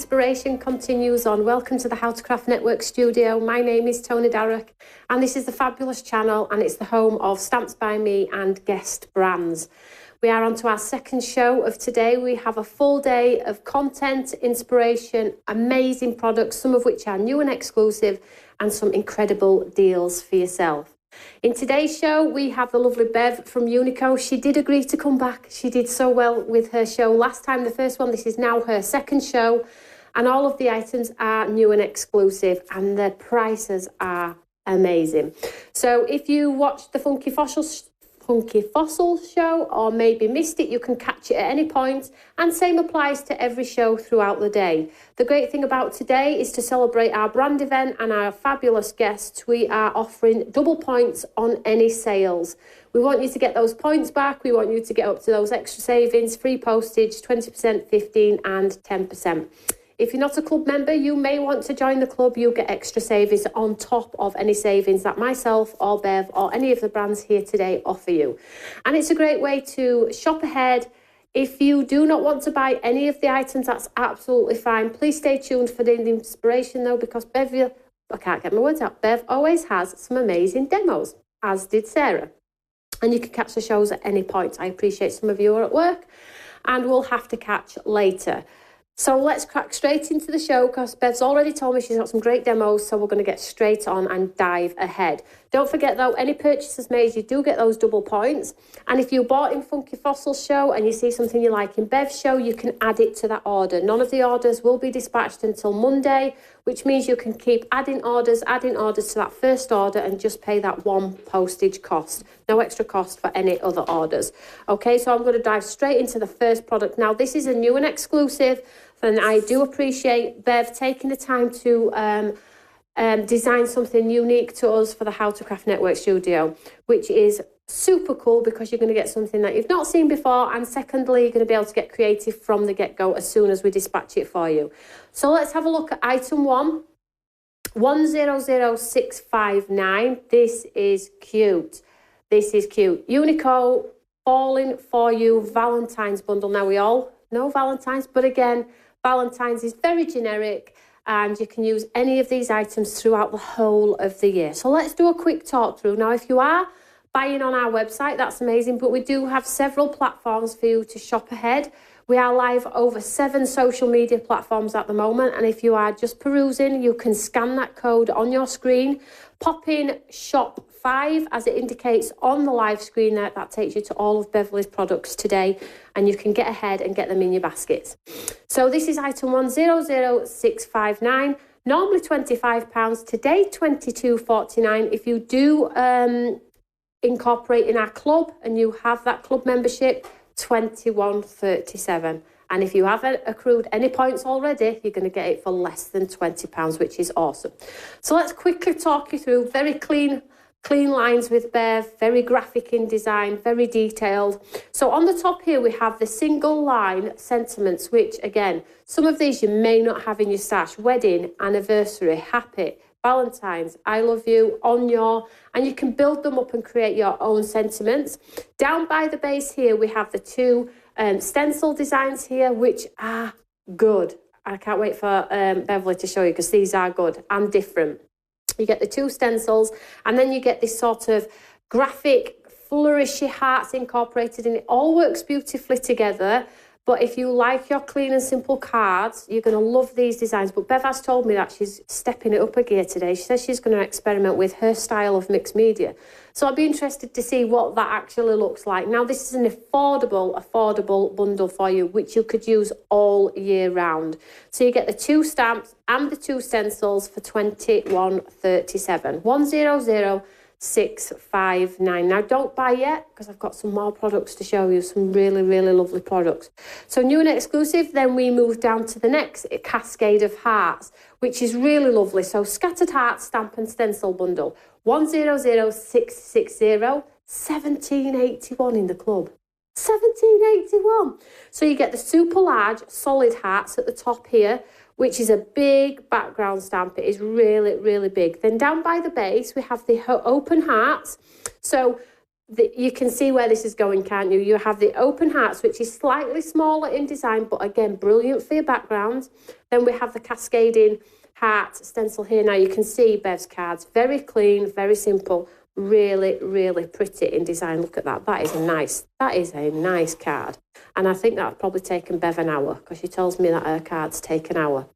inspiration continues on. Welcome to the How to Craft Network studio. My name is Tony Darroch and this is the fabulous channel, and it's the home of Stamps by Me and guest brands. We are on to our second show of today. We have a full day of content, inspiration, amazing products, some of which are new and exclusive, and some incredible deals for yourself. In today's show, we have the lovely Bev from UNIKO. She did agree to come back. She did so well with her show last time, the first one. This is now her second show, and all of the items are new and exclusive, and the prices are amazing. So if you watched the Funky Fossil show or maybe missed it, you can catch it at any point, and same applies to every show throughout the day. The great thing about today is to celebrate our brand event and our fabulous guests. We are offering double points on any sales. We want you to get those points back. We want you to get up to those extra savings, free postage, 20%, 15% and 10%. If you're not a club member, you may want to join the club. You'll get extra savings on top of any savings that myself or Bev or any of the brands here today offer you. And it's a great way to shop ahead. If you do not want to buy any of the items, that's absolutely fine. Please stay tuned for the inspiration though, because Bev, I can't get my words out. Bev always has some amazing demos, as did Sarah. And you can catch the shows at any point. I appreciate some of you are at work and we'll have to catch later. So let's crack straight into the show, because Bev's already told me she's got some great demos, so we're going to get straight on and dive ahead. Don't forget though, any purchases made, you do get those double points. And if you bought in Funky Fossil show and you see something you like in Bev's show, you can add it to that order. None of the orders will be dispatched until Monday, which means you can keep adding orders to that first order and just pay that one postage cost. No extra cost for any other orders. Okay, so I'm going to dive straight into the first product. Now, this is a new and exclusive, and I do appreciate Bev taking the time to design something unique to us for the How to Craft Network studio, which is super cool because you're going to get something that you've not seen before, and secondly, you're going to be able to get creative from the get-go as soon as we dispatch it for you. So let's have a look at item 100659. This is cute. This is cute. UNIKO Falling For You Valentine's bundle. Now, we all know Valentine's, but again, Valentine's is very generic, and you can use any of these items throughout the whole of the year. So let's do a quick talk through. Now, if you are buying on our website, that's amazing, but we do have several platforms for you to shop ahead. We are live over 7 social media platforms at the moment, and if you are just perusing, you can scan that code on your screen, pop in shop 5 as it indicates on the live screen there. That takes you to all of Beverly's products today, and you can get ahead and get them in your baskets. So this is item 100659, normally £25, today £22.49. If you do incorporate in our club and you have that club membership, £21.37. And if you haven't accrued any points already, you're going to get it for less than £20, which is awesome. So let's quickly talk you through very clean lines with Bev, very graphic in design, very detailed. So on the top here, we have the single line sentiments, which again, some of these you may not have in your stash. Wedding, anniversary, happy, Valentine's, I love you, on your, and you can build them up and create your own sentiments. Down by the base here, we have the 2 stencil designs here, which are good. I can't wait for Beverly to show you, because these are good and different. You get the 2 stencils, and then you get this sort of graphic flourishy hearts incorporated in it. All works beautifully together. But if you like your clean and simple cards, you're going to love these designs. But Bev has told me that she's stepping it up a gear today. She says she's going to experiment with her style of mixed media. So I'll be interested to see what that actually looks like. Now, this is an affordable bundle for you, which you could use all year round. So you get the 2 stamps and the 2 stencils for £21.37. 100659. Now, don't buy yet, because I've got some more products to show you, some really, really lovely products. So new and exclusive, then we move down to the next cascade of hearts, which is really lovely. So scattered heart stamp and stencil bundle, 100660, £17.81 in the club. £17.81. So you get the super large solid hearts at the top here, which is a big background stamp. It is really, really big. Then down by the base, we have the open hearts. So you can see where this is going, can't you? You have the open hearts, which is slightly smaller in design, but again, brilliant for your background. Then we have the cascading heart stencil here. Now you can see Bev's cards, very clean, very simple, really, really pretty in design. Look at that. That is a nice card. And I think that's probably taken Bev an hour, because she tells me that her cards take an hour.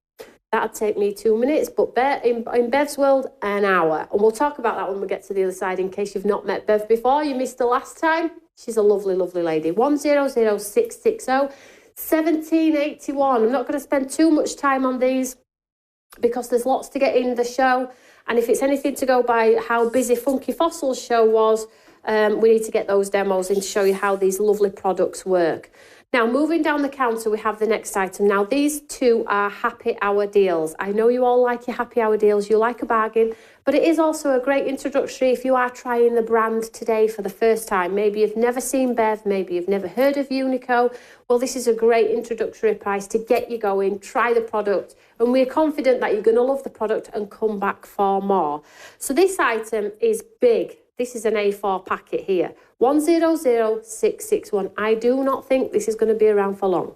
That'd take me 2 minutes, but in Bev's world, an hour. And we'll talk about that when we get to the other side, in case you've not met Bev before. You missed her last time. She's a lovely, lovely lady. 100660 1781. I'm not going to spend too much time on these because there's lots to get in the show. And if it's anything to go by how busy Funky Fossils show was, we need to get those demos in to show you how these lovely products work. Now, moving down the counter, we have the next item. Now, these two are happy hour deals. I know you all like your happy hour deals. You like a bargain, but it is also a great introductory if you are trying the brand today for the first time. Maybe you've never seen Bev, maybe you've never heard of UNIKO. Well, this is a great introductory price to get you going, try the product, and we're confident that you're going to love the product and come back for more. So this item is big. This is an A4 packet here, 100661. I do not think this is going to be around for long.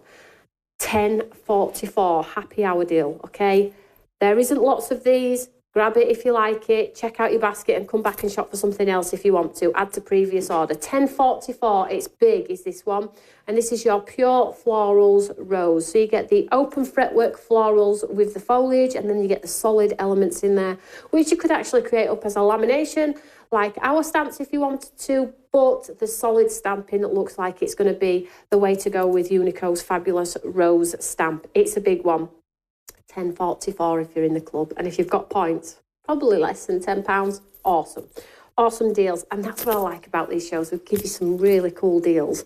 1044, happy hour deal, okay? There isn't lots of these. Grab it if you like it. Check out your basket and come back and shop for something else if you want to. Add to previous order. 1044, it's big, is this one. And this is your pure florals rose. So you get the open fretwork florals with the foliage, and then you get the solid elements in there, which you could actually create up as a lamination, like our stamps if you wanted to, but the solid stamping looks like it's going to be the way to go with UNIKO's fabulous rose stamp. It's a big one. 1044 if you're in the club, and if you've got points, probably less than £10. Awesome. Awesome deals, and that's what I like about these shows. We give you some really cool deals.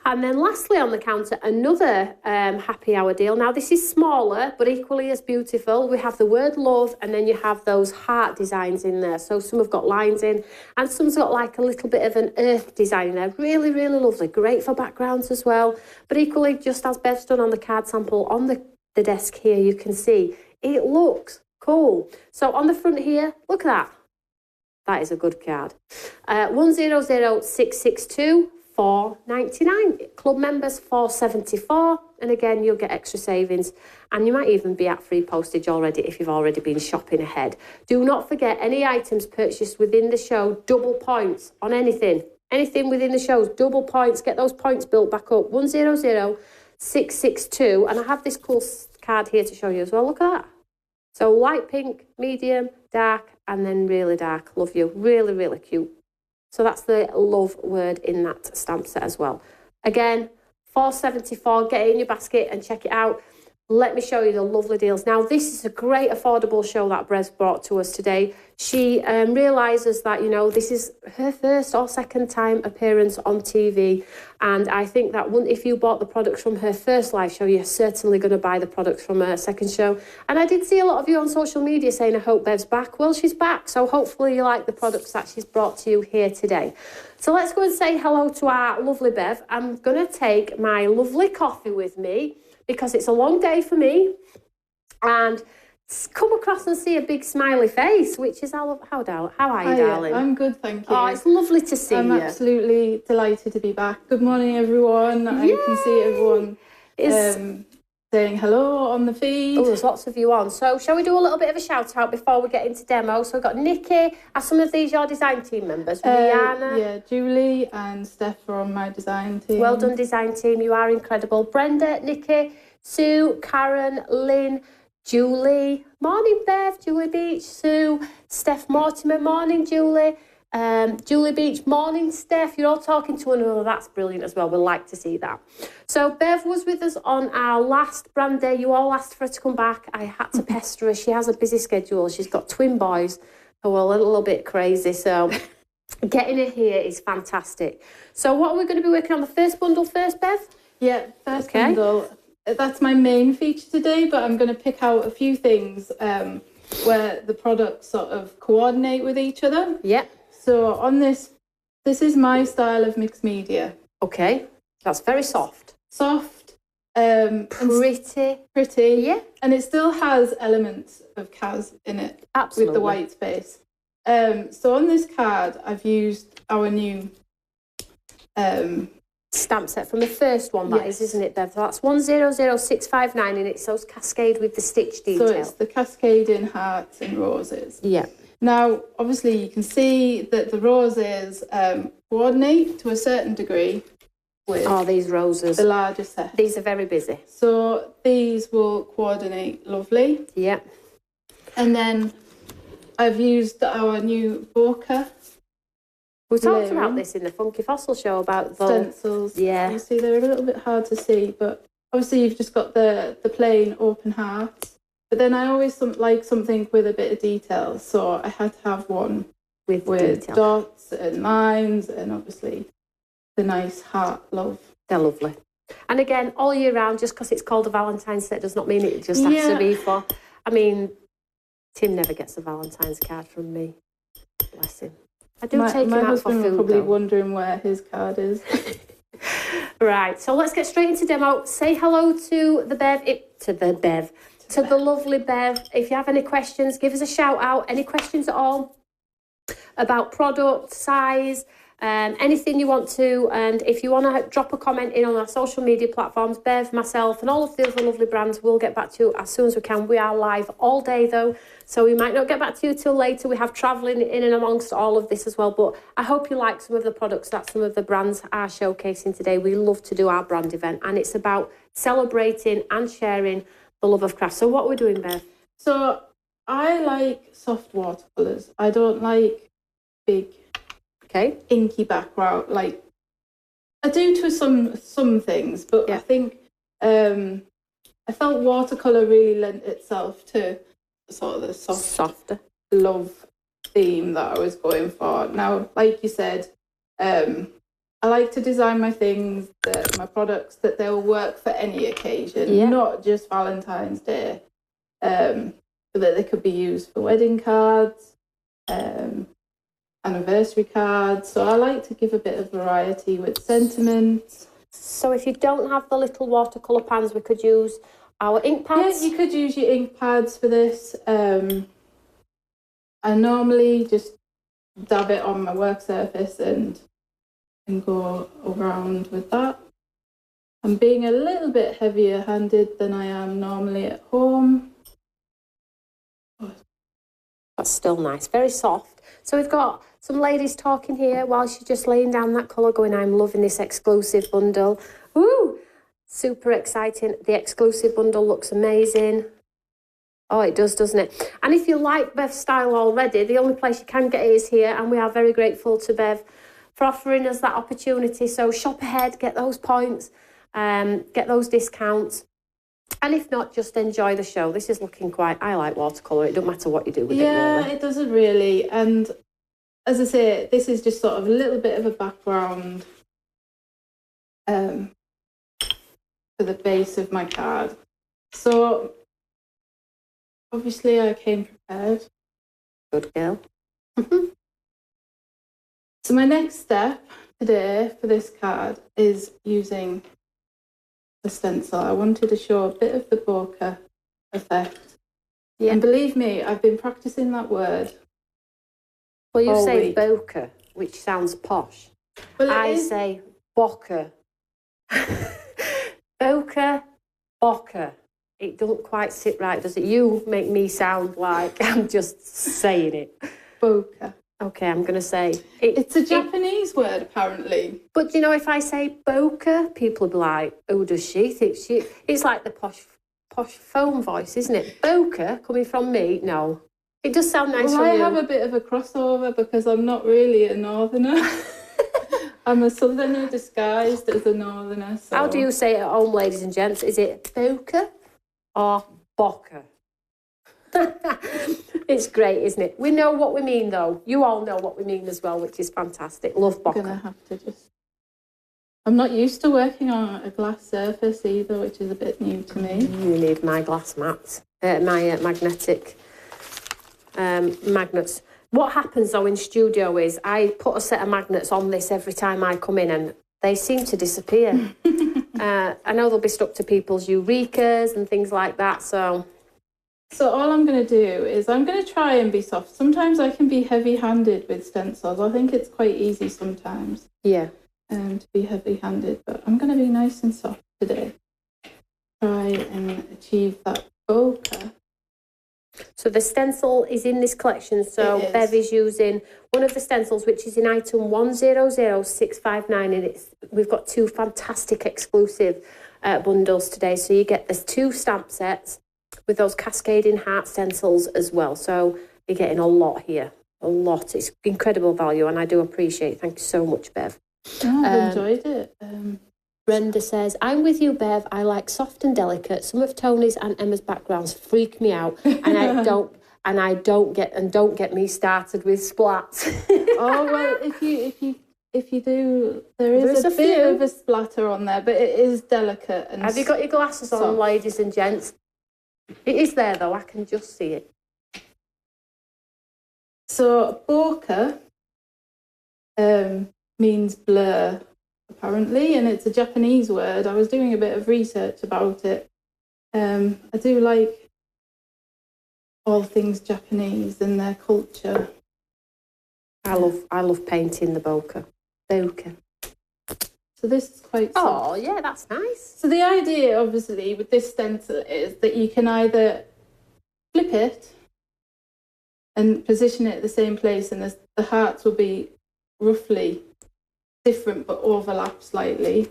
And then lastly on the counter, another happy hour deal. Now this is smaller but equally as beautiful. We have the word love, and then you have those heart designs in there. So some have got lines in, and some's got like a little bit of an earth design in there. Really, really lovely. Great for backgrounds as well, but equally, just as Bev's done on the card sample on the desk here, you can see it looks cool. So on the front here, look at that. That is a good card. 100662, $4.99. Club members, $4.74. And again, you'll get extra savings. And you might even be at free postage already if you've already been shopping ahead. Do not forget, any items purchased within the show, double points on anything. Anything within the show, double points. Get those points built back up. 100662. And I have this cool card here to show you as well. Look at that. So light pink, medium, dark, and then really dark. Love you. Really, really cute. So that's the love word in that stamp set as well. Again, $4.74. Get it in your basket and check it out. Let me show you the lovely deals. Now, this is a great affordable show that Brez brought to us today. She realises that, you know, this is her first or second time appearance on TV. And I think that if you bought the products from her first live show, you're certainly going to buy the products from her second show. And I did see a lot of you on social media saying, I hope Bev's back. Well, she's back. So hopefully you like the products that she's brought to you here today. So let's go and say hello to our lovely Bev. I'm going to take my lovely coffee with me, because it's a long day for me, and come across and see a big smiley face, which is how are you, darling? I'm good, thank you. Oh, it's lovely to see you. I'm absolutely delighted to be back. Good morning, everyone. Yay! I can see everyone saying hello on the feed. Oh, there's lots of you on. So shall we do a little bit of a shout out before we get into demo? So we've got Nikki. Are some of these your design team members? Rihanna? Yeah, Julie and Steph are on my design team. Well done, design team. You are incredible. Brenda, Nikki, Sue, Karen, Lynn, Julie. Morning, Bev. Julie Beach, Sue, Steph Mortimer. Morning, Julie. Julie Beach, morning, Steph. You're all talking to one another. That's brilliant as well. We'd like to see that. So Bev was with us on our last brand day. You all asked for her to come back. I had to pester her. She has a busy schedule. She's got twin boys who are a little bit crazy. So getting her here is fantastic. So what are we going to be working on? The first bundle first, Bev? Yeah, first bundle. That's my main feature today, but I'm going to pick out a few things where the products sort of coordinate with each other. Yeah. So on this is my style of mixed media. Okay, that's very soft. Soft. Pretty. Yeah. And it still has elements of Kaz in it. Absolutely. With the white space. So on this card, I've used our new stamp set from the first one, that is, isn't it, Bev? So that's 100659, and it's those cascade with the stitch detail. So it's the cascading hearts and roses. Yeah. Now, obviously, you can see that the roses coordinate to a certain degree with these roses. The larger set. These are very busy. So these will coordinate lovely. Yeah. And then I've used our new bokeh. We talked about this in the Funky Fossil show about the stencils. Yeah. You see, they're a little bit hard to see, but obviously you've just got the plain open hearts. But then I always like something with a bit of detail, so I had to have one with dots and lines, and obviously the nice heart love. They're lovely. And again, all year round, just because it's called a Valentine's set does not mean it just has to be for. I mean, Tim never gets a Valentine's card from me. Bless him. I do take him out for food. My husband probably wondering where his card is. Right, so let's get straight into demo. Say hello to the lovely Bev. If you have any questions, give us a shout out. Any questions at all about product, size, anything you want to. And if you want to drop a comment in on our social media platforms, Bev, myself, and all of the other lovely brands, we'll get back to you as soon as we can. We are live all day though, so we might not get back to you till later. We have travelling in and amongst all of this as well, but I hope you like some of the products that some of the brands are showcasing today. We love to do our brand event, and it's about celebrating and sharing the love of craft. So what we're doing, Bev? So I like soft watercolours. I don't like big inky background. Like I do to some things, but I think I felt watercolour really lent itself to sort of the softer love theme that I was going for. Now, like you said, I like to design my things, my products, that they'll work for any occasion, not just Valentine's Day, but that they could be used for wedding cards, anniversary cards. So I like to give a bit of variety with sentiments. So if you don't have the little watercolour pans, we could use our ink pads. Yeah, you could use your ink pads for this. I normally just dab it on my work surface and go around with that. I'm being a little bit heavier handed than I am normally at home. That's still nice, very soft. So we've got some ladies talking here while she's just laying down that colour, going, I'm loving this exclusive bundle. Woo! Super exciting. The exclusive bundle looks amazing. Oh, it does, doesn't it? And if you like Bev's style already, the only place you can get it is here, and we are very grateful to Bev for offering us that opportunity. So shop ahead, get those points, get those discounts. And if not, just enjoy the show. This is looking I like watercolour. It don't matter what you do with it, really. Yeah, it doesn't really. And as I say, this is just sort of a little bit of a background for the base of my card. So obviously I came prepared. Good girl. So my next step today for this card is using the stencil. I wanted to show a bit of the bokeh effect. Yeah. And believe me, I've been practicing that word. Well, you say bokeh, which sounds posh. Well, I say bokeh. Bokeh, bokeh. It doesn't quite sit right, does it? You make me sound like I'm just saying it. Bokeh. Okay, I'm going to say... It's a Japanese word, apparently. But, you know, if I say bokeh, people will be like, who does she think she... It's like the posh phone voice, isn't it? Bokeh, coming from me? No. It does sound nice from you. I have a bit of a crossover because I'm not really a northerner. I'm a southerner disguised as a northerner. So. How do you say it at home, ladies and gents? Is it bokeh or bokeh? It's great, isn't it? We know what we mean, though. You all know what we mean as well, which is fantastic. Love bokeh. I'm going to have to just... I'm not used to working on a glass surface either, which is a bit new to me. You need my glass mats, magnetic magnets. What happens, though, in studio is I put a set of magnets on this every time I come in, and they seem to disappear. I know they'll be stuck to people's eurekas and things like that, so... So all I'm going to do is I'm going to try and be soft. Sometimes I can be heavy-handed with stencils. I think it's quite easy sometimes. Yeah. to be heavy-handed, but I'm going to be nice and soft today. Try and achieve that bokeh. So the stencil is in this collection. So Bev is using one of the stencils, which is in item 100659, and we've got 2 fantastic exclusive bundles today. So you get there's 2 stamp sets with those cascading heart stencils as well. So you're getting a lot here, a lot. It's incredible value, and I do appreciate it. Thank you so much, Bev. Oh, I've enjoyed it. Brenda says, I'm with you, Bev. I like soft and delicate. Some of Tony's and Emma's backgrounds freak me out, and don't get me started with splats. Oh well, if you do, there is a bit of a splatter on there, but it is delicate. And have you got your glasses on, ladies and gents? It is there though. I can just see it. So bokeh means blur, apparently, and it's a Japanese word. I was doing a bit of research about it. I do like all things Japanese and their culture. I love painting the bokeh. So this is quite soft. Oh yeah, that's nice. So the idea, obviously, with this stencil is that you can either flip it and position it at the same place, and the hearts will be roughly different but overlap slightly,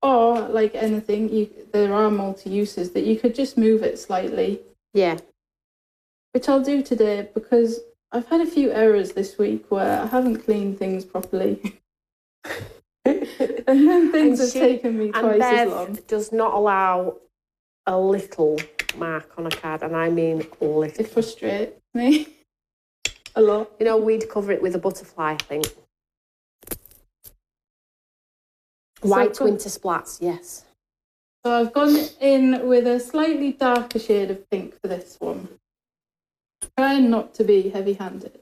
or like anything, there are multi-uses that you could just move it slightly. Yeah, which I'll do today because I've had a few errors this week where I haven't cleaned things properly. And then things have taken me twice as long. Does not allow a little mark on a card, and I mean little. It frustrates me a lot. You know, we'd cover it with a butterfly, I think. White winter splats, yes. So I've gone in with a slightly darker shade of pink for this one. Trying not to be heavy-handed.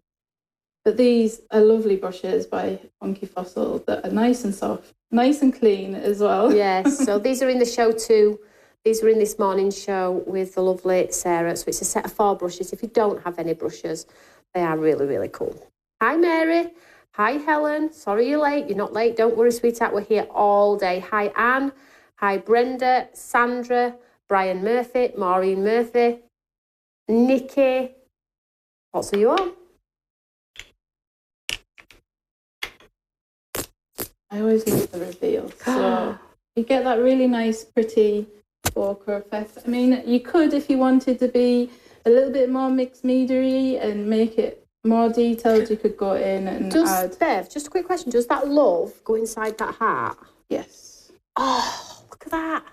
But these are lovely brushes by Funky Fossil that are nice and soft, nice and clean as well. Yes, so these are in the show too. These were in this morning's show with the lovely Sarah. So it's a set of 4 brushes. If you don't have any brushes, they are really, really cool. Hi, Mary. Hi, Helen. Sorry you're late. You're not late. Don't worry, sweetheart. We're here all day. Hi, Anne. Hi, Brenda, Sandra, Brian Murphy, Maureen Murphy, Nikki. What's are you on? I always love the reveal. So you get that really nice, pretty bokeh effect. I mean, you could, if you wanted to be a little bit more mixed media-y and make it more detailed, you could go in and add. Bev, just a quick question. Does that love go inside that heart? Yes. Oh, look at that.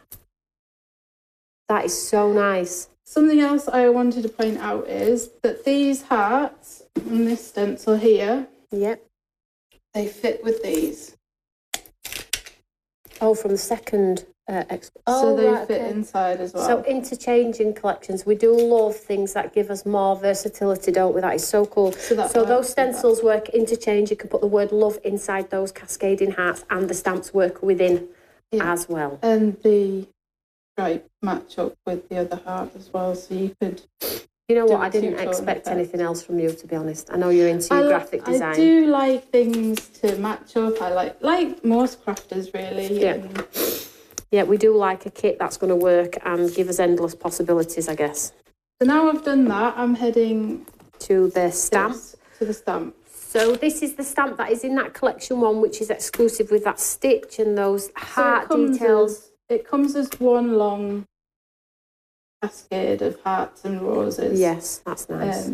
That is so nice. Something else I wanted to point out is that these hearts on this stencil here, yep, they fit with these. Oh, from the second so they fit inside as well. So interchanging collections, we do love things that give us more versatility, don't we? That is so cool. So those stencils work interchange. You can put the word love inside those cascading hearts, and the stamps work within as well. And the stripe match up with the other heart as well, so you could... You know what, I didn't expect anything else from you, to be honest. I know you're into graphic design. I do like things to match up. I like most crafters, really. Yeah. Yeah, we do like a kit that's going to work and give us endless possibilities, I guess. So now I've done that, I'm heading... to the stamp. To the stamp. So this is the stamp that is in that collection one, which is exclusive with that stitch and those heart details. It comes as one long cascade of hearts and roses. Yes, that's nice.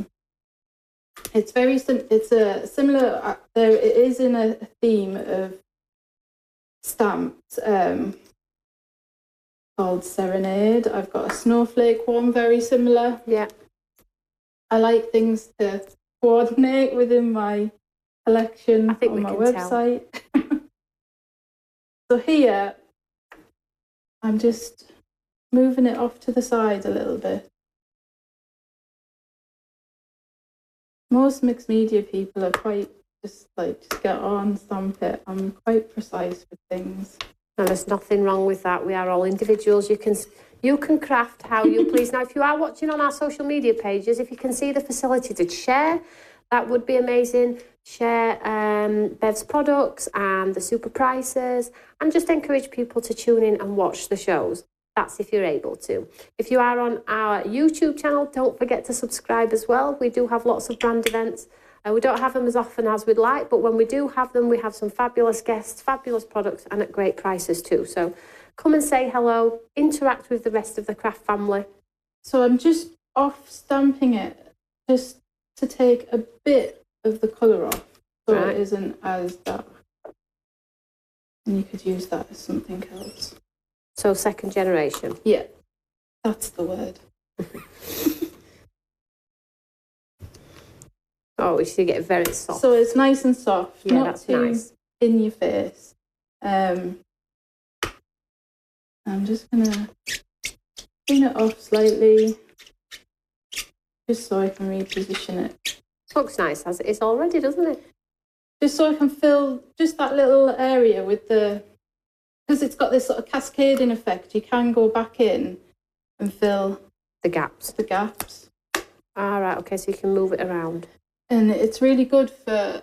It's very it's a similar. There it is in a theme of stamps called Serenade. I've got a snowflake one, very similar. Yeah. I like things to coordinate within my collection on my website. So here, I'm just moving it off to the side a little bit. Most mixed media people are quite just get on, stamp it. I'm quite precise with things. And there's nothing wrong with that. We are all individuals. You can craft how you please. Now, if you are watching on our social media pages, if you can see the facility to share that would be amazing. Share Bev's products and the super prices, and just encourage people to tune in and watch the shows. That's if you're able to. If you are on our YouTube channel, don't forget to subscribe as well. We do have lots of brand events. We don't have them as often as we'd like, but when we do have them, we have some fabulous guests, fabulous products, and at great prices too. So come and say hello, interact with the rest of the craft family. So I'm just off stamping it, just to take a bit of the colour off, so it isn't as dark. And you could use that as something else. So second generation? Yeah, that's the word. Oh, you should get very soft. So it's nice and soft. Yeah, not that's too nice. In your face. I'm just going to clean it off slightly, just so I can reposition it. Looks nice as it is already, doesn't it? Just so I can fill just that little area with the... Because it's got this sort of cascading effect, you can go back in and fill... The gaps. The gaps. Ah, right, okay, so you can move it around. And it's really good for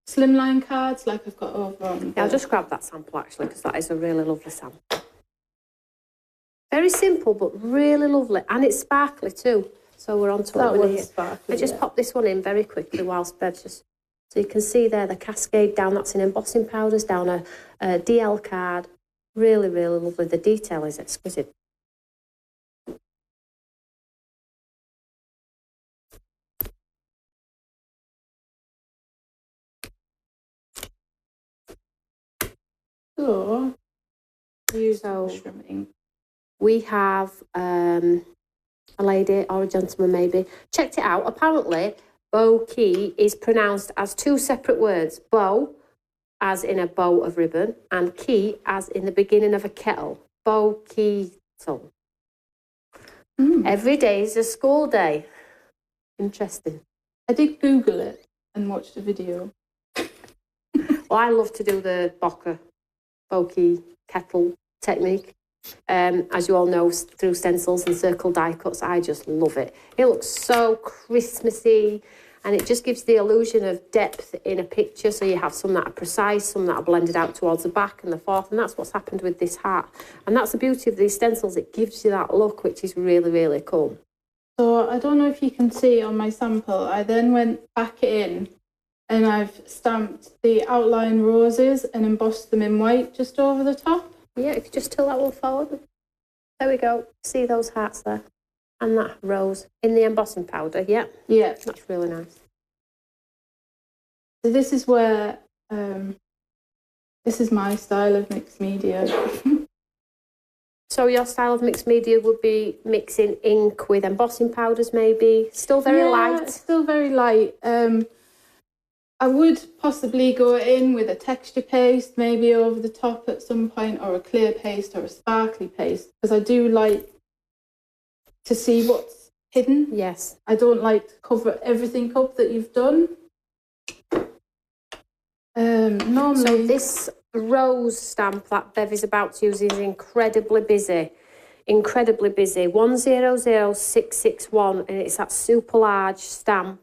slimline cards, like I've got over on... Yeah, I'll just grab that sample, actually, because that is a really lovely sample. Very simple, but really lovely. And it's sparkly, too. So we're on to it here. Sparkly, I just pop this one in very quickly whilst Bev's just... So you can see there the cascade down, that's in embossing powders, down a DL card. Really, really lovely. The detail is exquisite. So, we have a lady or a gentleman maybe checked it out. Apparently, bow key is pronounced as two separate words. Bow, as in a bow of ribbon, and key, as in the beginning of a kettle. Bow key. So every day is a school day. Interesting. I did Google it and watch the video. Well, I love to do the bow key kettle technique. As you all know, through stencils and circle die cuts, I just love it. It looks so Christmassy, and it just gives the illusion of depth in a picture. So you have some that are precise, some that are blended out towards the back and the forth, and that's what's happened with this heart. And that's the beauty of these stencils. It gives you that look, which is really, really cool. So I don't know if you can see on my sample, I then went back in and I've stamped the outline roses and embossed them in white just over the top. Yeah, if you just tilt that one forward. There we go. See those hearts there? And that rose in the embossing powder, yeah? Yeah. That's really nice. So this is where, this is my style of mixed media. So your style of mixed media would be mixing ink with embossing powders maybe? Still very light? Still very light. I would possibly go in with a texture paste maybe over the top at some point, or a clear paste or a sparkly paste, because I do like to see what's hidden. Yes. I don't like to cover everything up that you've done. Normally... So this rose stamp that Bev is about to use is incredibly busy. Incredibly busy. 100661, and it's that super large stamp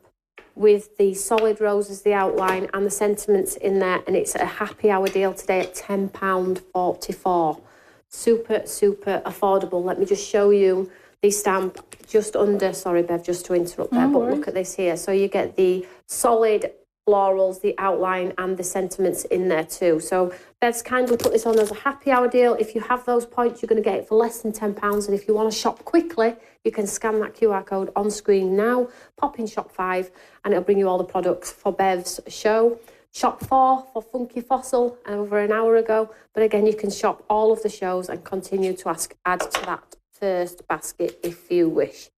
with the solid roses, the outline and the sentiments in there, and it's a happy hour deal today at £10.44. Super, super affordable. Let me just show you the stamp just under, sorry Bev, just to interrupt there, but look at this here. So you get the solid florals, the outline and the sentiments in there too. So Bev's kindly put this on as a happy hour deal. If you have those points, you're going to get it for less than £10. And if you want to shop quickly, you can scan that QR code on screen now, pop in shop 5, and it'll bring you all the products for Bev's show. Shop 4 for Funky Fossil over an hour ago. But again, you can shop all of the shows and continue to add to that first basket if you wish.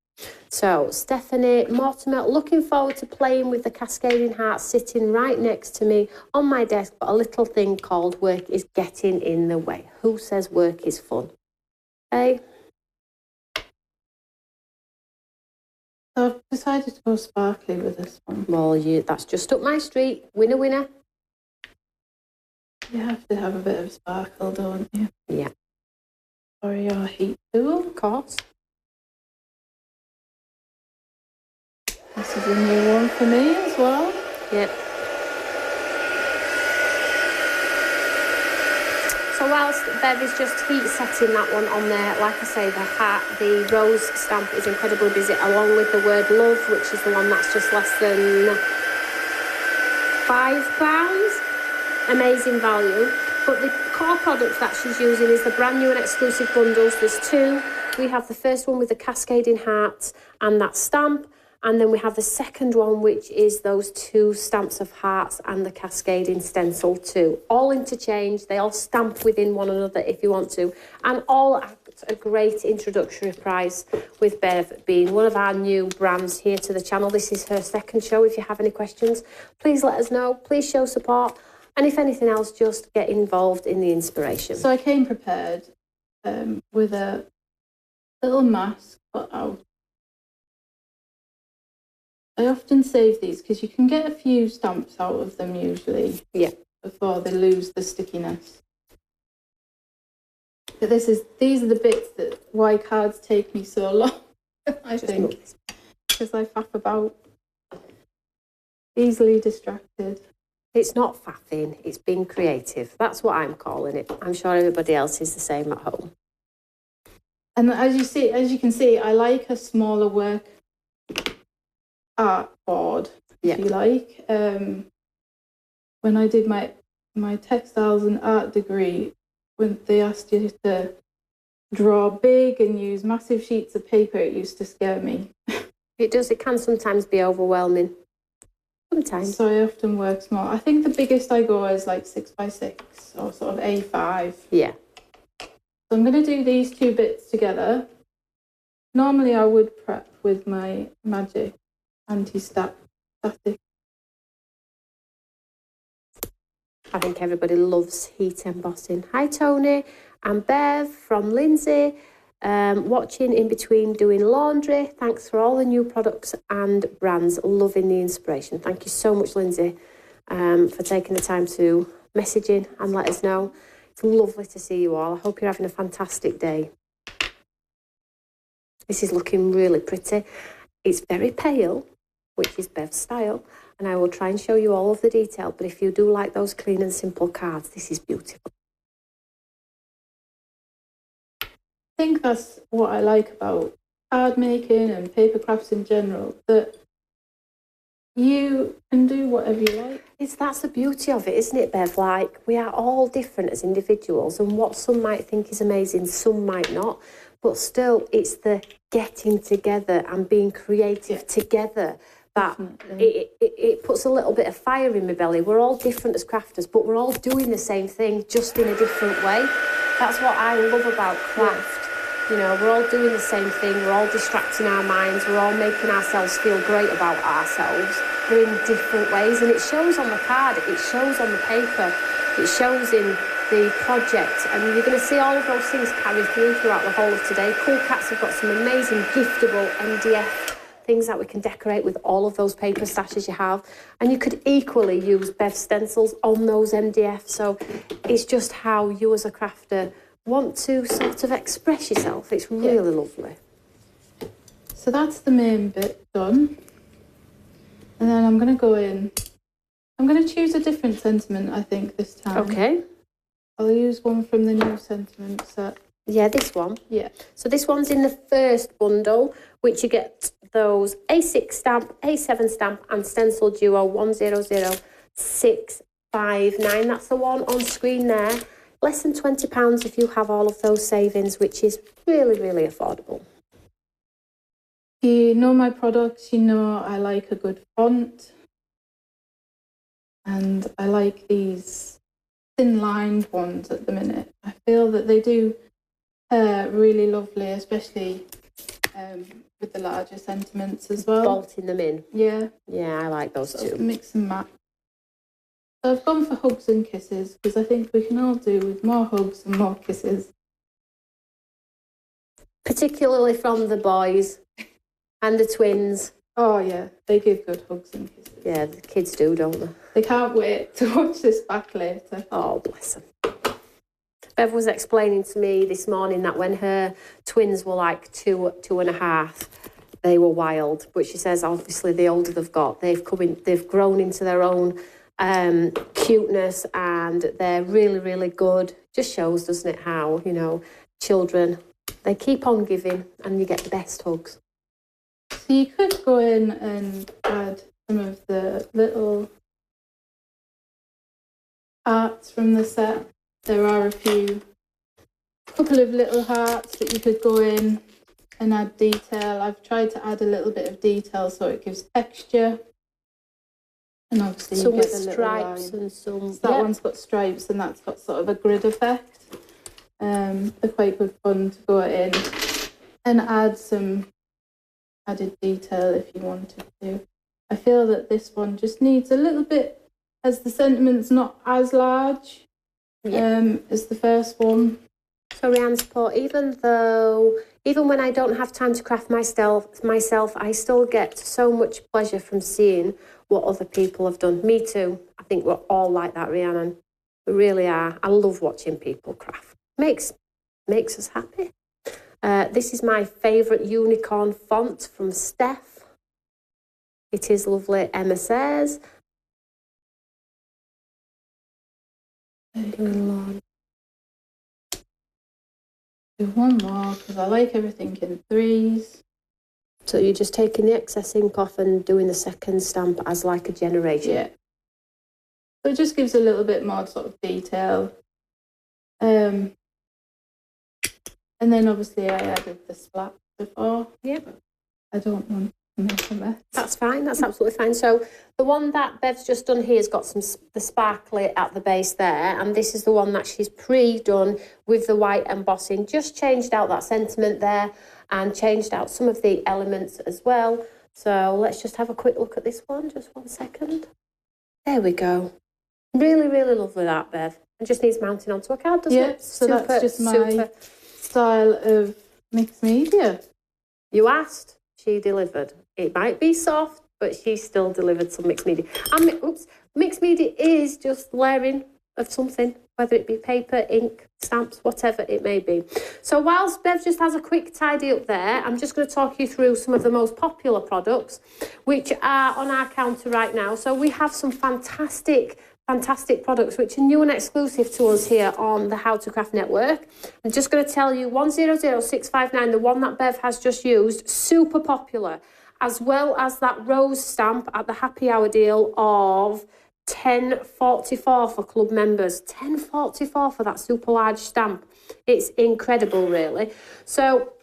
So, Stephanie Mortimer, looking forward to playing with the cascading heart sitting right next to me on my desk, but a little thing called work is getting in the way. Who says work is fun? Hey? So I've decided to go sparkly with this one. Well, that's just up my street. Winner, winner. You have to have a bit of sparkle, don't you? Yeah. For your heat tool. Of course. This is a new one for me as well. Yep. So whilst Bev is just heat setting that one on there, like I say, the rose stamp is incredibly busy, along with the word love, which is the one that's just less than £5. Amazing value. But the core product that she's using is the brand new and exclusive bundles. There's two. We have the first one with the cascading hearts and that stamp. And then we have the second one, which is those two stamps of hearts and the cascading stencil too. All interchange. They all stamp within one another if you want to. And all at a great introductory price, with Bev being one of our new brands here to the channel. This is her second show. If you have any questions, please let us know. Please show support. And if anything else, just get involved in the inspiration. So I came prepared with a little mask cut out. I often save these because you can get a few stamps out of them usually. Yeah. Before they lose the stickiness. But these are the bits that why cards take me so long, I think. Because I faff about. Easily distracted. It's not faffing, it's being creative. That's what I'm calling it. I'm sure everybody else is the same at home. And as you can see, I like a smaller work art board, if you like. When I did my textiles and art degree, when they asked you to draw big and use massive sheets of paper, it used to scare me. It does. It can sometimes be overwhelming. Sometimes. So I often work small. I think the biggest I go is like 6x6 or sort of A5. Yeah. So I'm going to do these two bits together. Normally I would prep with my Magic anti-static. I think everybody loves heat embossing. Hi Tony, I'm Bev from Lindsay, watching in between doing laundry. Thanks for all the new products and brands. Loving the inspiration. Thank you so much, Lindsay, for taking the time to message in and let us know. It's lovely to see you all. I hope you're having a fantastic day. This is looking really pretty. It's very pale, which is Bev's style, and I will try and show you all of the detail, but if you do like those clean and simple cards, this is beautiful. I think that's what I like about card making and paper crafts in general, that you can do whatever you like. That's the beauty of it, isn't it, Bev? Like, we are all different as individuals, and what some might think is amazing, some might not, but still, it's the getting together and being creative together that it puts a little bit of fire in my belly. We're all different as crafters, but we're all doing the same thing, just in a different way. That's what I love about craft. You know, we're all doing the same thing, we're all distracting our minds, we're all making ourselves feel great about ourselves. We're in different ways, and it shows on the card, it shows on the paper, it shows in the project, and you're going to see all of those things carry through throughout the whole of today. Cool Cats have got some amazing giftable MDF things that we can decorate with all of those paper stashes you have, and you could equally use Bev stencils on those MDF. So it's just how you as a crafter want to sort of express yourself. It's really lovely. So that's the main bit done, and then I'm going to go in. I'm going to choose a different sentiment, I think, this time. Okay. I'll use one from the new sentiment set. Yeah, this one. Yeah. So this one's in the first bundle, which you get those A6 stamp, A7 stamp, and stencil duo 100659. That's the one on screen there. Less than £20 if you have all of those savings, which is really, really affordable. If you know my products, you know I like a good font. And I like these thin-lined ones at the minute. I feel that they do really lovely, especially with the larger sentiments as well. Bolting them in. Yeah. Yeah, I like those too. Mix and match. So I've gone for hugs and kisses, because I think we can all do with more hugs and more kisses. Particularly from the boys and the twins. Oh yeah, they give good hugs and kisses. Yeah, the kids do, don't they? They can't wait to watch this back later. Oh, bless them. Bev was explaining to me this morning that when her twins were like 2, 2.5, they were wild. But she says, obviously, the older they've grown into their own cuteness, and they're really, really good. Just shows, doesn't it, how, you know, children, they keep on giving and you get the best hugs. So you could go in and add some of the little arts from the set. There are couple of little hearts that you could go in and add detail. I've tried to add a little bit of detail so it gives texture. And obviously you get the stripes and some. So that one's got stripes and that's got sort of a grid effect. They're quite good fun to go in and add some added detail if you wanted to. I feel that this one just needs a little bit, as the sentiment's not as large as the first one. So Rihanna's put, even when I don't have time to craft myself, I still get so much pleasure from seeing what other people have done. Me too. I think we're all like that, Rhiannon. We really are. I love watching people craft. Makes us happy. This is my favourite unicorn font from Steph. It is lovely, Emma says. Do one more because I like everything in threes. So you're just taking the excess ink off and doing the second stamp as like a generation. Yeah. So it just gives a little bit more sort of detail. And then obviously I added the splat before. Yep. I don't want to make a mess. That's fine. That's absolutely fine. So the one that Bev's just done here has got the sparkly at the base there, and this is the one that she's pre-done with the white embossing. Just changed out that sentiment there and changed out some of the elements as well. So let's just have a quick look at this one. Just 1 second. There we go. Really, really lovely that, Bev. It just needs mounting onto a card, doesn't it? So that's just my style of mixed media. You asked, she delivered. It might be soft, but she still delivered some mixed media. And mixed media is just layering of something, whether it be paper, ink, stamps, whatever it may be. So whilst Bev just has a quick tidy up there, I'm just going to talk you through some of the most popular products which are on our counter right now. So we have some fantastic products which are new and exclusive to us here on the How to Craft Network. I'm just going to tell you 100659, the one that Bev has just used, super popular, as well as that rose stamp at the happy hour deal of £10.44 for club members. £10.44 for that super large stamp. It's incredible, really. So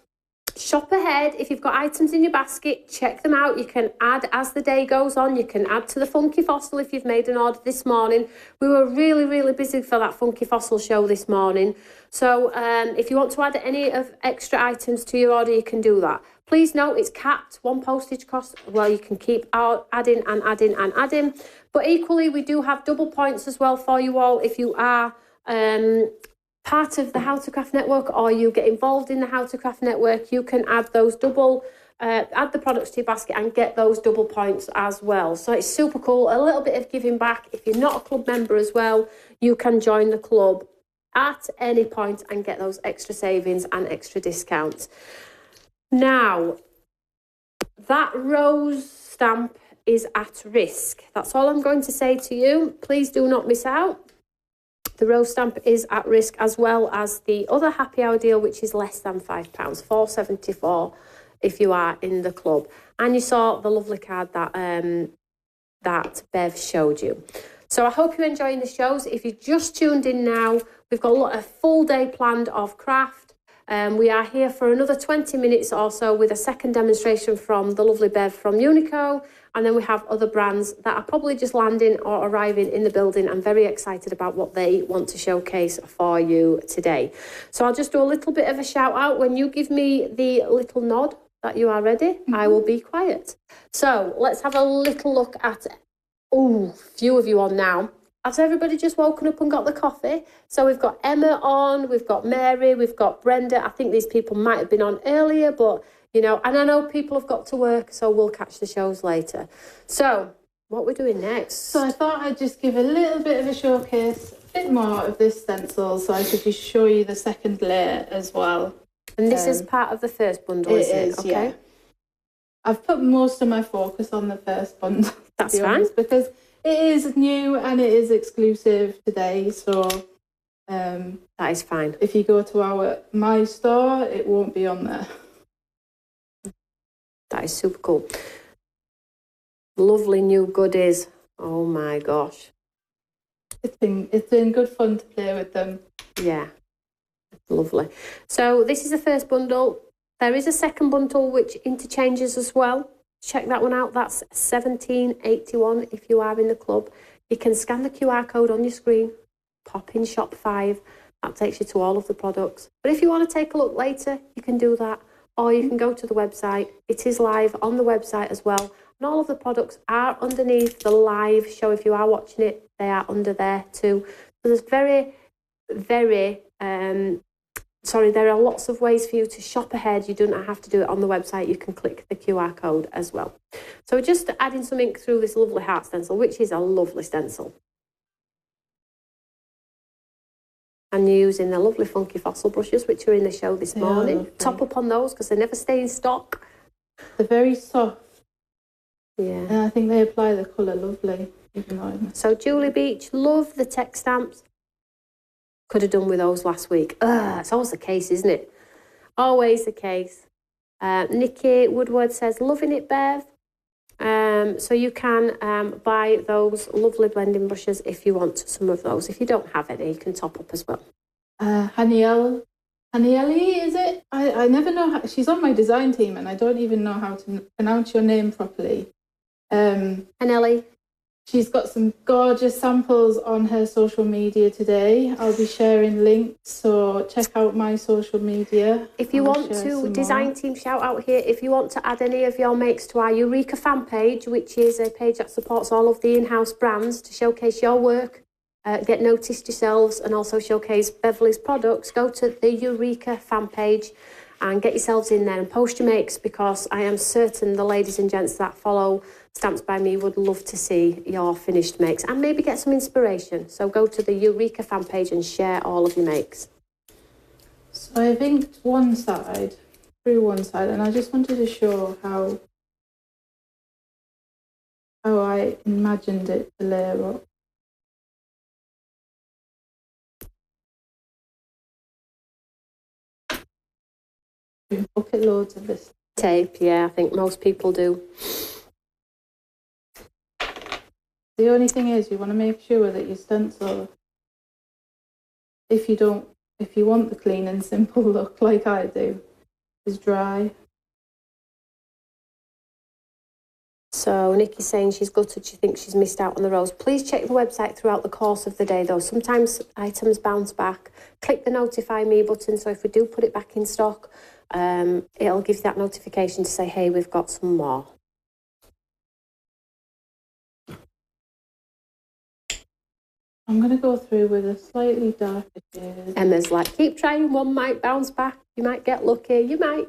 shop ahead. If you've got items in your basket, check them out. You can add as the day goes on. You can add to the Funky Fossil if you've made an order this morning. We were really, really busy for that Funky Fossil show this morning. So if you want to add any of extra items to your order, you can do that. Please note it's capped, one postage cost. Well, you can keep adding and adding and adding. But equally, we do have double points as well for you all if you are part of the How to Craft Network or you get involved in the How to Craft Network. You can add those add the products to your basket and get those double points as well. So it's super cool. A little bit of giving back. If you're not a club member as well, you can join the club at any point and get those extra savings and extra discounts. Now, that rose stamp is at risk. That's all I'm going to say to you. Please do not miss out. The rose stamp is at risk, as well as the other happy hour deal, which is less than £5, £4.74 if you are in the club. And you saw the lovely card that Bev showed you. So I hope you're enjoying the shows. If you just tuned in now, we've got a full day planned of craft. We are here for another 20 minutes or so with a second demonstration from the lovely Bev from UNIKO. And then we have other brands that are probably just landing or arriving in the building. I'm very excited about what they want to showcase for you today. So I'll just do a little bit of a shout out. When you give me the little nod that you are ready, I will be quiet. So let's have a little look at, few of you on now. Has everybody just woken up and got the coffee? So we've got Emma on, we've got Mary, we've got Brenda. I think these people might have been on earlier, but, you know, and I know people have got to work, so we'll catch the shows later. So what we're doing next? So I thought I'd just give a little bit of a showcase, a bit more of this stencil, so I could just show you the second layer as well. And this is part of the first bundle, isn't it? Okay. Yeah. I've put most of my focus on the first bundle. That's fine. Because it is new and it is exclusive today. So that is fine. If you go to my store, it won't be on there. That is super cool. Lovely new goodies. Oh my gosh. It's been good fun to play with them. Yeah. Lovely. So this is the first bundle. There is a second bundle which interchanges as well. Check that one out. That's £17.81 if you are in the club. You can scan the QR code on your screen, pop in shop 5. That takes you to all of the products. But if you want to take a look later, you can do that. Or you can go to the website. It is live on the website as well. And all of the products are underneath the live show. If you are watching it, they are under there too. So there's there are lots of ways for you to shop ahead. You don't have to do it on the website. You can click the QR code as well. So we're just adding some ink through this lovely heart stencil, which is a lovely stencil. And you're using the lovely funky fossil brushes, which are in the show this morning. Top up on those because they never stay in stock. They're very soft. Yeah. And I think they apply the colour lovely. So Julie Beach, love the text stamps. Could have done with those last week. It's always the case, isn't it? Always the case. Nikki Woodward says, loving it, Bev. So you can buy those lovely blending brushes if you want some of those. If you don't have any, you can top up as well. Hanieli, is it? I never know how, she's on my design team and I don't even know how to pronounce your name properly. Hanieli. She's got some gorgeous samples on her social media today. I'll be sharing links, so check out my social media. If you want to, design team shout out here, if you want to add any of your makes to our UNIKO fan page, which is a page that supports all of the in-house brands to showcase your work, get noticed yourselves and also showcase Beverly's products, go to the UNIKO fan page and get yourselves in there and post your makes, because I am certain the ladies and gents that follow Stamps by Me would love to see your finished makes and maybe get some inspiration. So go to the UNIKO fan page and share all of your makes. So I've inked one side, and I just wanted to show how I imagined it to layer up. Bucket loads of this tape. Yeah, I think most people do. The only thing is, you want to make sure that your stencil, if you want the clean and simple look like I do, is dry. So Nikki's saying she's gutted, she thinks she's missed out on the rose. Please check the website throughout the course of the day though. Sometimes items bounce back. Click the notify me button, so if we do put it back in stock, it'll give you that notification to say, hey, we've got some more. I'm going to go through with a slightly darker shade. Emma's like, keep trying, one might bounce back. You might get lucky, you might.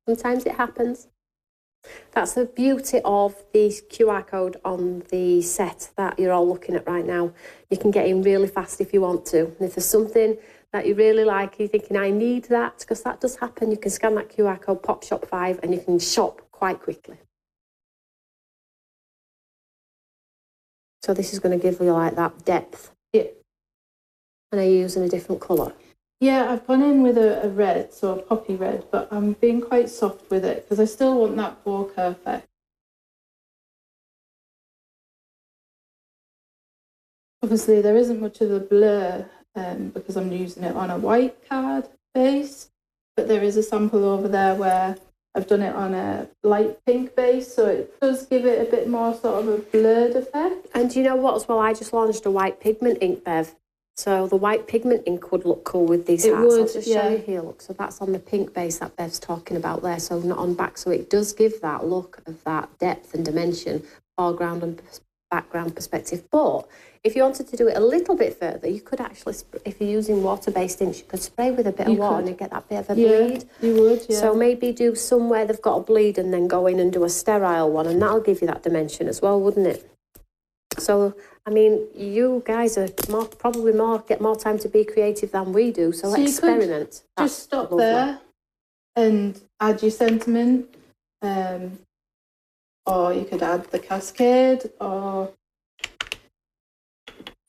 Sometimes it happens. That's the beauty of the QR code on the set that you're all looking at right now. You can get in really fast if you want to. And if there's something that you really like, you're thinking, I need that, because that does happen, you can scan that QR code, pop shop 5, and you can shop quite quickly. So this is going to give you like that depth. Yeah. And are you using a different colour? Yeah, I've gone in with a red, so a poppy red, but I'm being quite soft with it because I still want that bokeh effect. Obviously, there isn't much of a blur because I'm using it on a white card base, but there is a sample over there where I've done it on a light pink base, so it does give it a bit more sort of a blurred effect. And you know what as well? I just launched a white pigment ink, Bev. So the white pigment ink would look cool with these hats. I'll just show you here, look. So that's on the pink base that Bev's talking about there, so not on back. So it does give that look of that depth and dimension, foreground and background perspective. But if you wanted to do it a little bit further, you could actually, if you're using water-based inks, you could spray with a bit of water and you get that bit of a bleed. You would, yeah. So maybe do somewhere they've got a bleed and then go in and do a sterile one, and that'll give you that dimension as well, wouldn't it? So, I mean, you guys are get more time to be creative than we do, so experiment. Just stop there and add your sentiment or you could add the cascade, or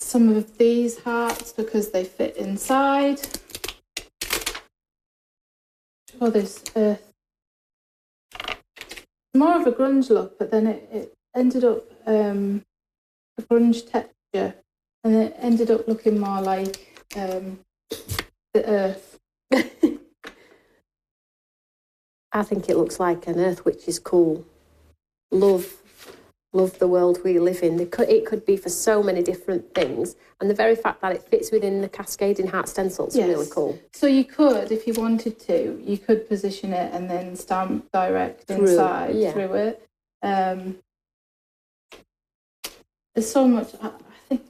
some of these hearts because they fit inside. Or this earth. More of a grunge look, but then it ended up a grunge texture, and it ended up looking more like the earth. I think it looks like an earth, which is cool. Love the world we live in. It could be for so many different things, and the very fact that it fits within the cascading heart stencil is really cool. So you could, if you wanted to, you could position it and then stamp direct inside through it. There's so much. I think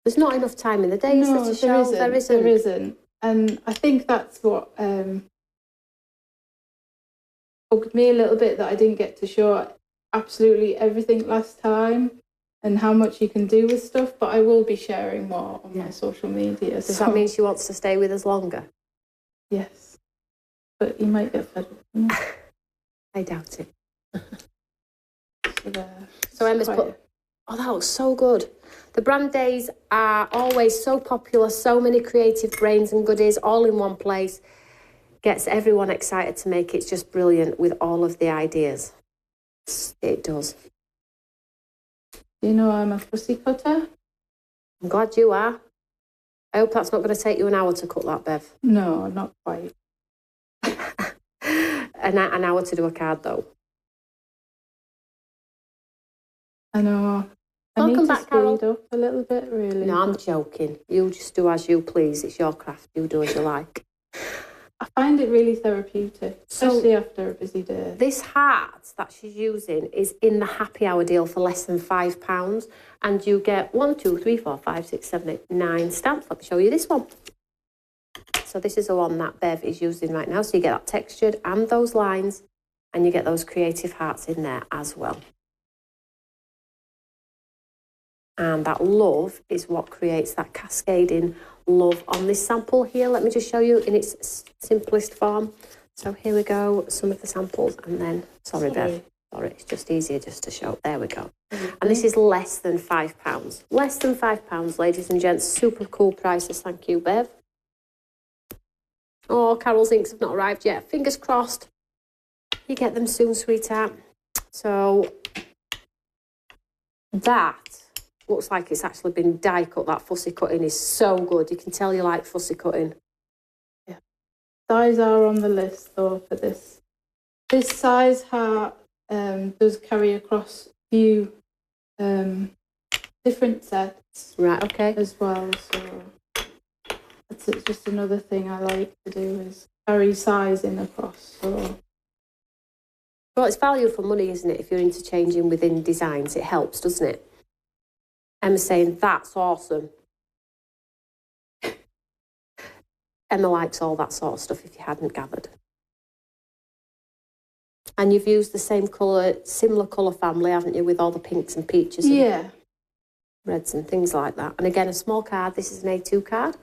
there's not enough time in the day to show. There isn't. And I think that's what bugged me a little bit, that I didn't get to show absolutely everything last time and how much you can do with stuff, but I will be sharing more on my social media. Does that mean she wants to stay with us longer? Yes, but you might get fed up. I doubt it. So Emma's put, oh, that looks so good. The brand days are always so popular, so many creative brains and goodies all in one place. Gets everyone excited to make it. It's just brilliant with all of the ideas. It does. Do you know I'm a fussy cutter? I'm glad you are. I hope that's not going to take you an hour to cut that, Bev. No, not quite. An hour to do a card, though. I know. Welcome back, Carol. Speed up a little bit, really. No, I'm joking. You just do as you please. It's your craft. You do as you like. I find it really therapeutic, especially after a busy day. This heart that she's using is in the happy hour deal for less than £5, and you get 1, 2, 3, 4, 5, 6, 7, 8, 9 stamps. Let me show you this one. So this is the one that Bev is using right now. So you get that textured and those lines, and you get those creative hearts in there as well. And that love is what creates that cascading love on this sample here. Let me just show you in its simplest form. So here we go, some of the samples, and then, sorry Bev, sorry, it's just easier just to show. There we go. And this is less than £5. Less than £5, ladies and gents. Super cool prices. Thank you, Bev. Oh, Carol's inks have not arrived yet. Fingers crossed. You get them soon, sweetheart. So that looks like it's actually been die cut. That fussy cutting is so good. You can tell you like fussy cutting. Yeah. Size are on the list though for this. This size heart does carry across a few different sets. Right, okay. As well. So that's just another thing I like to do, is carry sizing across. So. Well, it's value for money, isn't it? If you're interchanging within designs, it helps, doesn't it? Emma's saying, that's awesome. Emma likes all that sort of stuff, if you hadn't gathered. And you've used the same colour, similar colour family, haven't you, with all the pinks and peaches and reds and things like that. And again, a small card. This is an A2 card.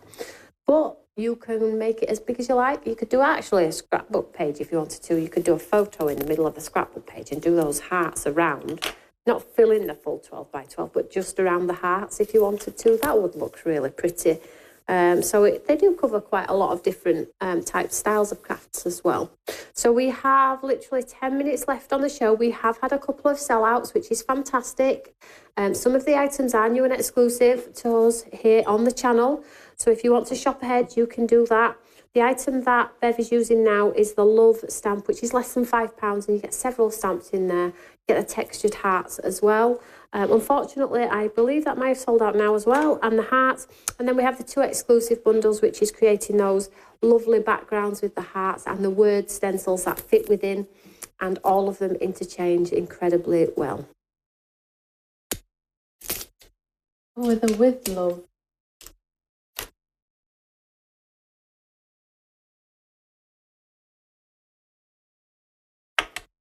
But you can make it as big as you like. You could do actually a scrapbook page if you wanted to. You could do a photo in the middle of the scrapbook page and do those hearts around. Not fill in the full 12 by 12, but just around the hearts if you wanted to. That would look really pretty. They do cover quite a lot of different type styles of crafts as well. So we have literally 10 minutes left on the show. We have had a couple of sellouts, which is fantastic. Some of the items are new and exclusive to us here on the channel. So if you want to shop ahead, you can do that. The item that Bev is using now is the Love stamp, which is less than £5, and you get several stamps in there. You get the textured hearts as well. Unfortunately, I believe that might have sold out now as well, and the hearts. And then we have the 2 exclusive bundles, which is creating those lovely backgrounds with the hearts and the word stencils that fit within, and all of them interchange incredibly well. Oh, with love.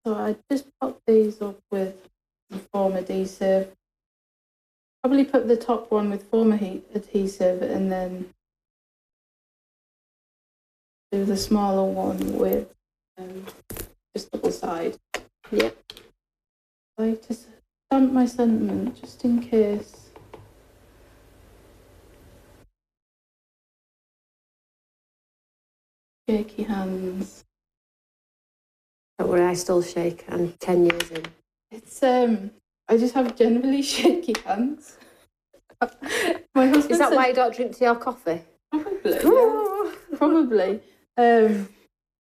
So I just popped these up with the foam adhesive. Probably put the top one with foam adhesive and then do the smaller one with just double side. Yep. I like to stamp my sentiment just in case. Shaky hands. Don't worry, I still shake. I'm 10 years in. It's I just have generally shaky hands. My husband Is that said, why you don't drink tea or coffee? Probably. Yeah. Probably.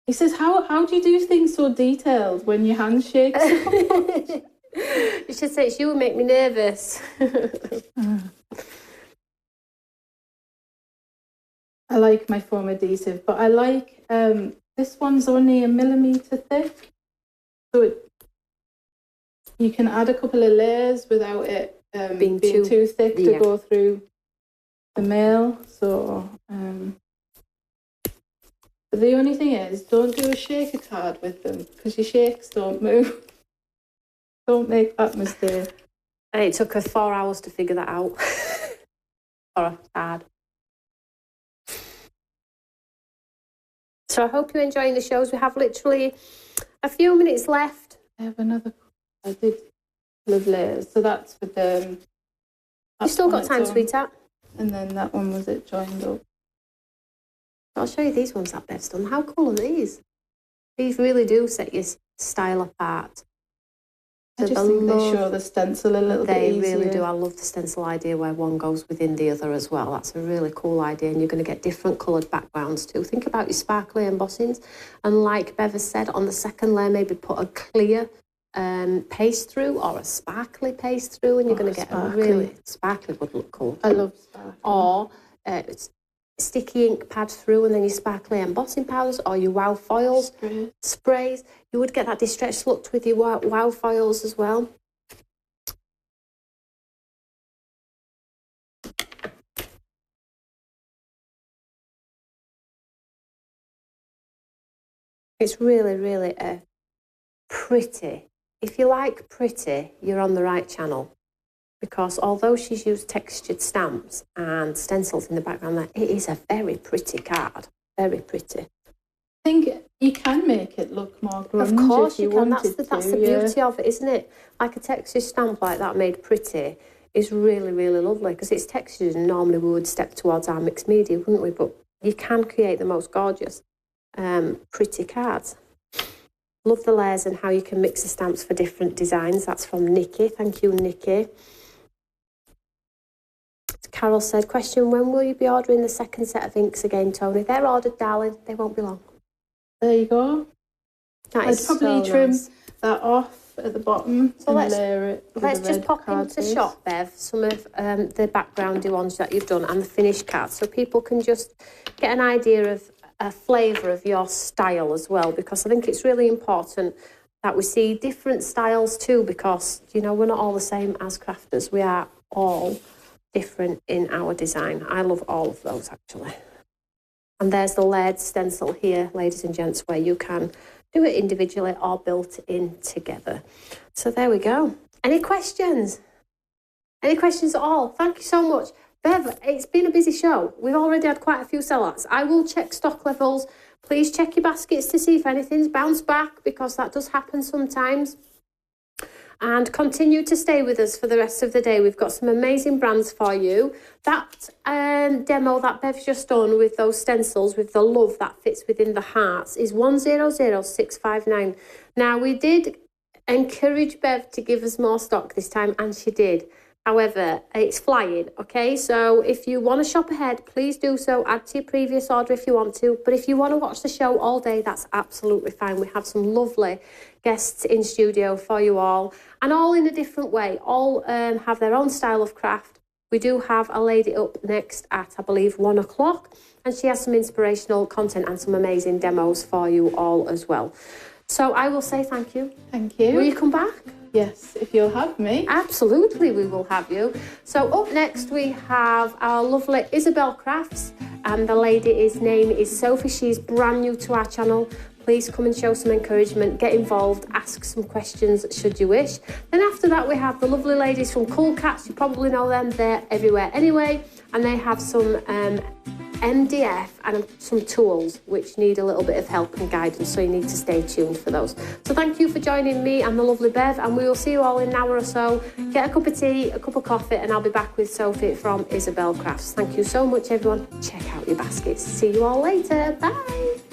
He says, how do you do things so detailed when your hands shake so much? You should say it's you who make me nervous. I like my foam adhesive, but I like this one's only 1 millimetre thick, so you can add a couple of layers without it being too thick to go through the mail. So but the only thing is, don't do a shaker card with them because your shakes don't move. Don't make that mistake. And it took us 4 hours to figure that out. For a card. So I hope you're enjoying the shows. We have literally a few minutes left. I have another. I did love layers. So that's with the. You've still got time, sweetheart. And then that one was it joined up. I'll show you these ones that Bev's done. How cool are these? These really do set your style apart. I just think they show the stencil a little bit easier. They really do. I love the stencil idea where one goes within the other as well. That's a really cool idea, and you're going to get different coloured backgrounds too. Think about your sparkly embossings, and like Bev has said, on the second layer, maybe put a clear paste through or a sparkly paste through, and you're going to get a really sparkly would look cool. I love sparkly. Or sticky ink pad through, and then your sparkly embossing powders or your wow foils sprays. You would get that distressed look with your wow foils as well. It's really, really pretty. If you like pretty, you're on the right channel. Because although she's used textured stamps and stencils in the background, it is a very pretty card. Very pretty. I think you can make it look more grunge. Of course you can. That's the beauty of it, isn't it? Like a textured stamp like that made pretty is really, really lovely because it's textured, and normally we would step towards our mixed media, wouldn't we? But you can create the most gorgeous, pretty cards. Love the layers and how you can mix the stamps for different designs. That's from Nikki. Thank you, Nikki. Carol said, question, when will you be ordering the second set of inks again, Tony? They're ordered, darling. They won't be long. There you go. I'd probably trim that off at the bottom and layer it. Let's just pop into shop, Bev, some of the backgroundy ones that you've done and the finished cards, so people can just get an idea of a flavour of your style as well, because I think it's really important that we see different styles too, because, you know, we're not all the same as crafters. We are all different in our design. I love all of those, actually. And there's the layered stencil here, ladies and gents, where you can do it individually or built in together. So there we go. Any questions? Any questions at all? Thank you so much. Bev, it's been a busy show. We've already had quite a few sellouts. I will check stock levels. Please check your baskets to see if anything's bounced back, because that does happen sometimes. And continue to stay with us for the rest of the day. We've got some amazing brands for you. That demo that Bev's just done with those stencils, with the love that fits within the hearts, is 100659. Now, we did encourage Bev to give us more stock this time, and she did. However, it's flying, okay? So if you want to shop ahead, please do so. Add to your previous order if you want to. But if you want to watch the show all day, that's absolutely fine. We have some lovely guests in studio for you all, and all in a different way. All have their own style of craft. We do have a lady up next at, I believe, 1 o'clock, and she has some inspirational content and some amazing demos for you all as well. So I will say thank you. Thank you. Will you come back? Yes, if you'll have me. Absolutely, we will have you. So up next we have our lovely Isabel Crafts, and the lady's name is Sophie. She's brand new to our channel. Please come and show some encouragement, get involved, ask some questions should you wish. Then after that we have the lovely ladies from Cool Cats. You probably know them, they're everywhere anyway, and they have some MDF and some tools which need a little bit of help and guidance, so you need to stay tuned for those. So thank you for joining me and the lovely Bev, and we will see you all in an hour or so. Get a cup of tea, a cup of coffee, and I'll be back with Sophie from Isabel Crafts. Thank you so much, everyone. Check out your baskets. See you all later. Bye.